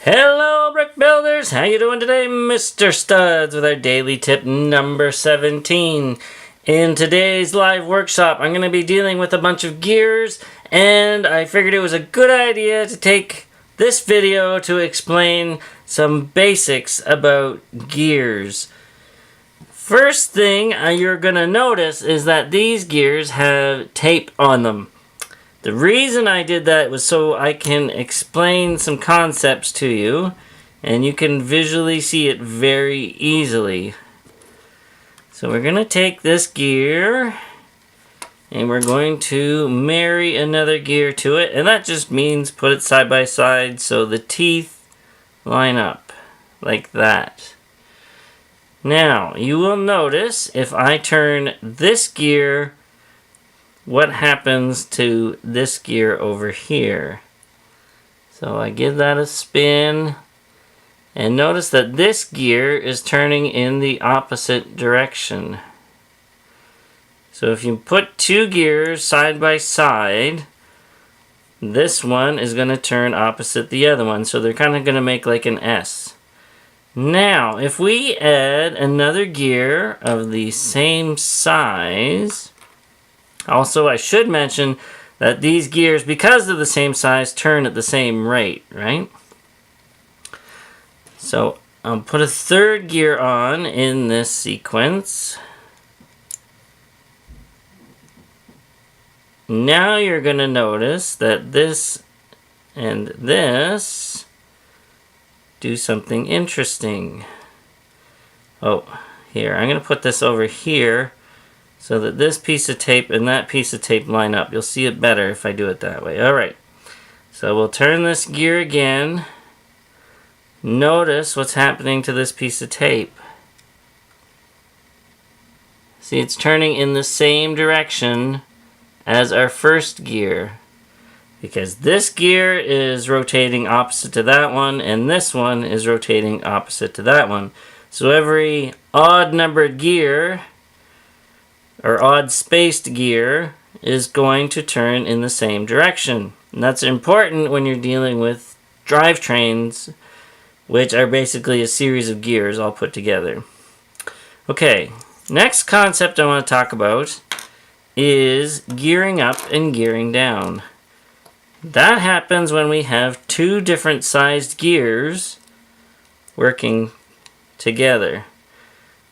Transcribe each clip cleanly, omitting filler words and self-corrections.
Hello brick builders, how you doing today? Mr. Studs with our daily tip number 17. In today's live workshop, I'm going to be dealing with a bunch of gears, and I figured it was a good idea to take this video to explain some basics about gears. First thing you're going to notice is that these gears have tape on them. The reason I did that was so I can explain some concepts to you, and you can visually see it very easily. So we're going to take this gear, and we're going to marry another gear to it, and that just means put it side by side so the teeth line up, like that. Now, you will notice if I turn this gear, what happens to this gear over here. So I give that a spin, and notice that this gear is turning in the opposite direction. So if you put two gears side by side, this one is going to turn opposite the other one, so they're kind of going to make like an S. Now if we add another gear of the same size, also, I should mention that these gears, because they're the same size, turn at the same rate, right? So, I'll put a third gear on in this sequence. Now you're going to notice that this and this do something interesting. Oh, here, I'm going to put this over here, so that this piece of tape and that piece of tape line up. You'll see it better if I do it that way. Alright, so we'll turn this gear again. Notice what's happening to this piece of tape. See, it's turning in the same direction as our first gear, because this gear is rotating opposite to that one, and this one is rotating opposite to that one. So every odd numbered gear, or odd spaced gear, is going to turn in the same direction. And that's important when you're dealing with drivetrains, which are basically a series of gears all put together. Okay, next concept I want to talk about is gearing up and gearing down. That happens when we have two different sized gears working together.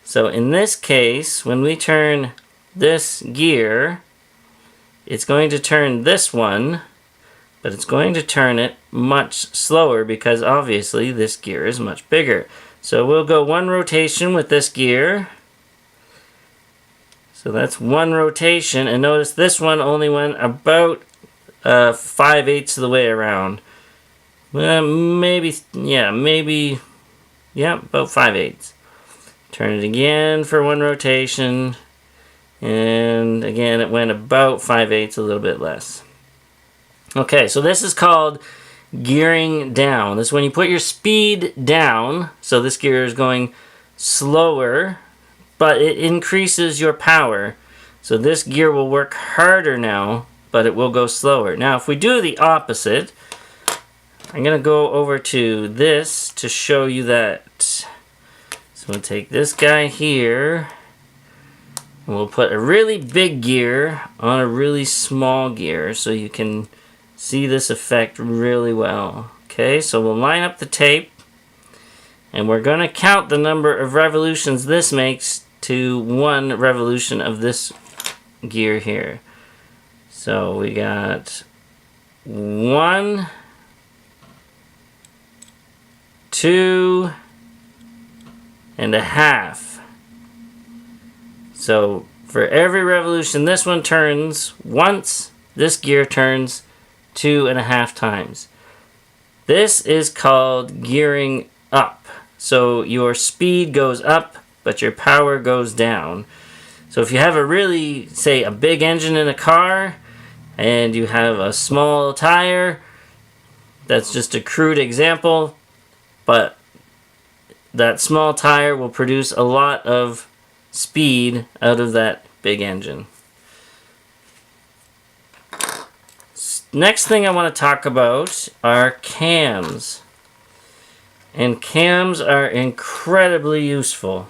So in this case, when we turn this gear, it's going to turn this one, but it's going to turn it much slower because obviously this gear is much bigger. So we'll go one rotation with this gear. So that's one rotation, and notice this one only went about 5/8 of the way around. Maybe about 5/8. Turn it again for one rotation. And again, it went about 5/8, a little bit less. Okay, so this is called gearing down. This is when you put your speed down, so this gear is going slower, but it increases your power. So this gear will work harder now, but it will go slower. Now, if we do the opposite, I'm going to go over to this to show you that. So we'll take this guy here, and we'll put a really big gear on a really small gear so you can see this effect really well. Okay, so we'll line up the tape, and we're going to count the number of revolutions this makes to one revolution of this gear here. So we got 1, 2 and a half. So for every revolution this one turns once, this gear turns 2.5 times. This is called gearing up. So your speed goes up, but your power goes down. So if you have a really, say, a big engine in a car, and you have a small tire, that's just a crude example, but that small tire will produce a lot of speed out of that big engine. Next thing I want to talk about are cams. And cams are incredibly useful.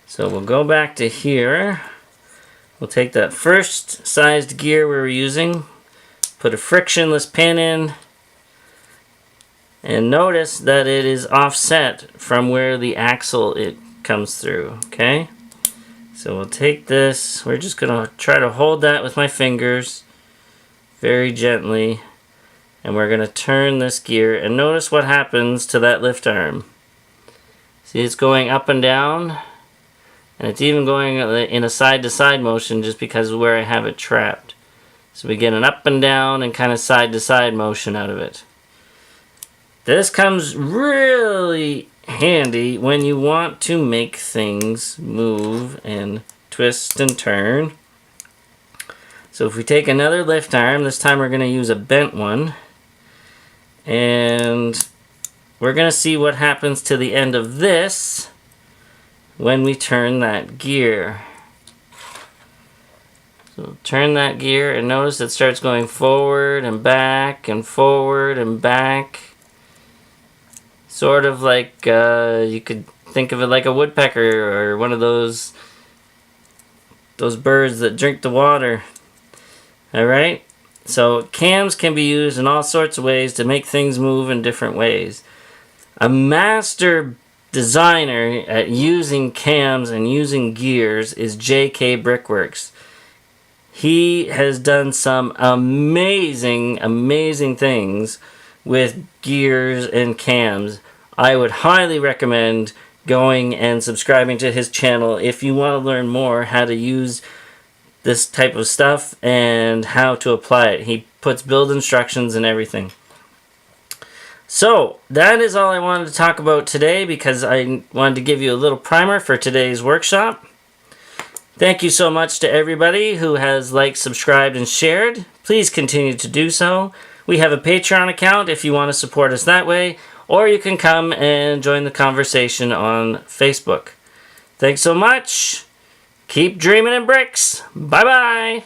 So we'll go back to here. We'll take that first sized gear we were using, put a frictionless pin in, and notice that it is offset from where the axle it comes through, okay? So we'll take this, we're just gonna try to hold that with my fingers very gently, and we're gonna turn this gear, and notice what happens to that lift arm. See, it's going up and down, and it's even going in a side-to-side motion just because of where I have it trapped. So we get an up and down and kind of side-to-side motion out of it. This comes really handy when you want to make things move and twist and turn. So if we take another lift arm, this time we're going to use a bent one, and we're going to see what happens to the end of this when we turn that gear. So turn that gear and notice it starts going forward and back and forward and back. Sort of like, you could think of it like a woodpecker or one of those birds that drink the water. Alright? So cams can be used in all sorts of ways to make things move in different ways. A master designer at using cams and using gears is J.K. Brickworks. He has done some amazing things with gears and cams. I would highly recommend going and subscribing to his channel if you want to learn more how to use this type of stuff and how to apply it. He puts build instructions and everything. So that is all I wanted to talk about today because I wanted to give you a little primer for today's workshop. Thank you so much to everybody who has liked, subscribed, and shared. Please continue to do so. We have a Patreon account if you want to support us that way, or you can come and join the conversation on Facebook. Thanks so much. Keep dreaming in bricks. Bye-bye.